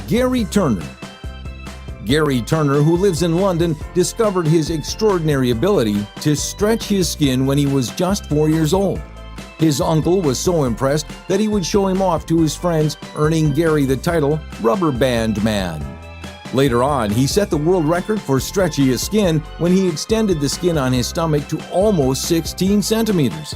Gary Turner. Gary Turner, who lives in London, discovered his extraordinary ability to stretch his skin when he was just 4 years old. His uncle was so impressed that he would show him off to his friends, earning Gary the title Rubber Band Man. Later on, he set the world record for stretchiest skin when he extended the skin on his stomach to almost 16 centimeters.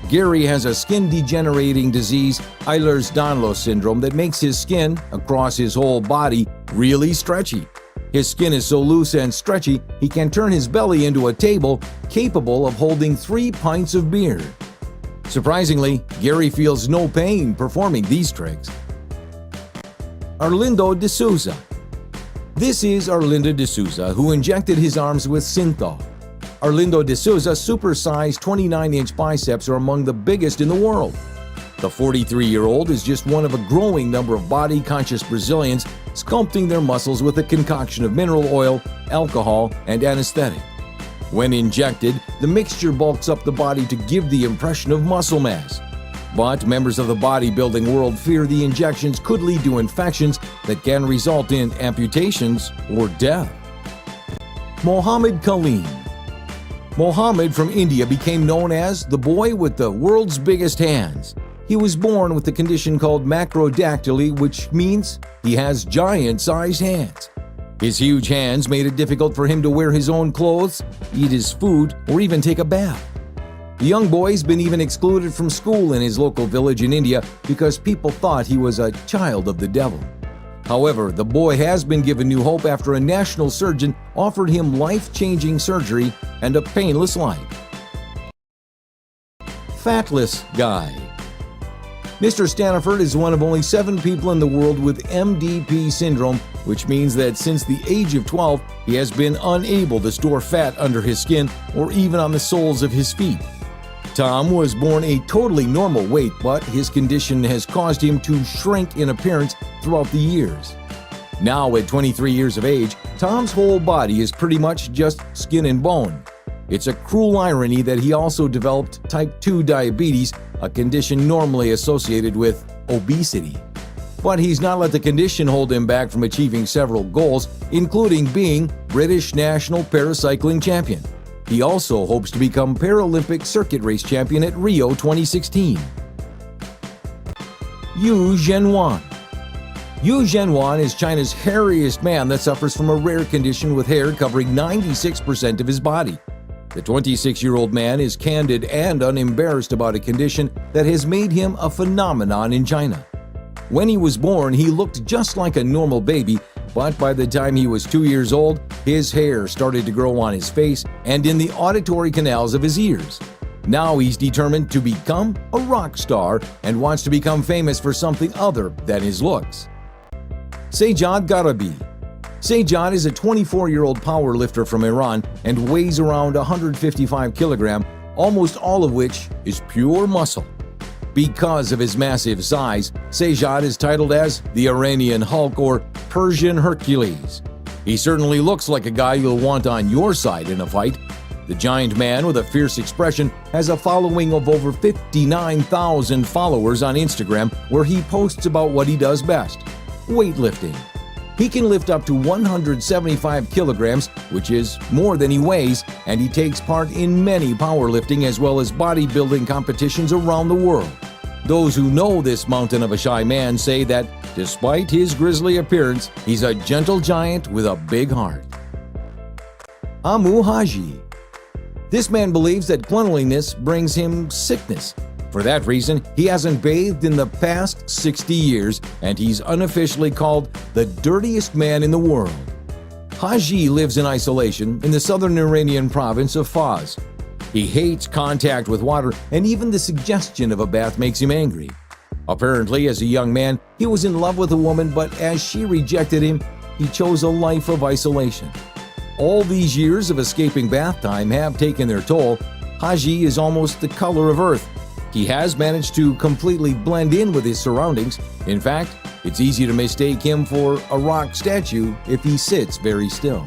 Gary has a skin-degenerating disease, Ehlers-Danlos syndrome, that makes his skin, across his whole body, really stretchy. His skin is so loose and stretchy, he can turn his belly into a table capable of holding 3 pints of beer. Surprisingly, Gary feels no pain performing these tricks. Arlindo de Souza. This is Arlindo de Souza, who injected his arms with Synthol. Arlindo de Souza's supersized 29-inch biceps are among the biggest in the world. The 43-year-old is just one of a growing number of body-conscious Brazilians sculpting their muscles with a concoction of mineral oil, alcohol, and anesthetic. When injected, the mixture bulks up the body to give the impression of muscle mass. But members of the bodybuilding world fear the injections could lead to infections that can result in amputations or death. Mohammed Kaleem. Mohammed from India became known as the boy with the world's biggest hands. He was born with the condition called macrodactyly, which means he has giant-sized hands. His huge hands made it difficult for him to wear his own clothes, eat his food, or even take a bath. The young boy's been even excluded from school in his local village in India because people thought he was a child of the devil. However, the boy has been given new hope after a national surgeon offered him life-changing surgery and a painless life. Fatless Guy. Mr. Staniford is one of only 7 people in the world with MDP syndrome, which means that since the age of 12, he has been unable to store fat under his skin or even on the soles of his feet. Tom was born a totally normal weight, but his condition has caused him to shrink in appearance throughout the years. Now, at 23 years of age, Tom's whole body is pretty much just skin and bone. It's a cruel irony that he also developed type 2 diabetes, a condition normally associated with obesity. But he's not let the condition hold him back from achieving several goals, including being British national paracycling champion. He also hopes to become Paralympic circuit race champion at Rio 2016. Yu Zhenwan. Yu Zhenwan is China's hairiest man that suffers from a rare condition with hair covering 96% of his body. The 26-year-old man is candid and unembarrassed about a condition that has made him a phenomenon in China. When he was born, he looked just like a normal baby, but by the time he was 2 years old, his hair started to grow on his face and in the auditory canals of his ears. Now he's determined to become a rock star and wants to become famous for something other than his looks. Sajjad Garabi. Sajjad is a 24-year-old powerlifter from Iran and weighs around 155 kilograms, almost all of which is pure muscle. Because of his massive size, Sajjad is titled as the Iranian Hulk or Persian Hercules. He certainly looks like a guy you'll want on your side in a fight. The giant man with a fierce expression has a following of over 59,000 followers on Instagram, where he posts about what he does best: weightlifting. He can lift up to 175 kilograms, which is more than he weighs, and he takes part in many powerlifting as well as bodybuilding competitions around the world. Those who know this mountain of a shy man say that, despite his grisly appearance, he's a gentle giant with a big heart. Amu Haji. This man believes that cleanliness brings him sickness. For that reason, he hasn't bathed in the past 60 years, and he's unofficially called the dirtiest man in the world. Haji lives in isolation in the southern Iranian province of Fars. He hates contact with water, and even the suggestion of a bath makes him angry. Apparently, as a young man, he was in love with a woman, but as she rejected him, he chose a life of isolation. All these years of escaping bath time have taken their toll. Haji is almost the color of earth. He has managed to completely blend in with his surroundings. In fact, it's easy to mistake him for a rock statue if he sits very still.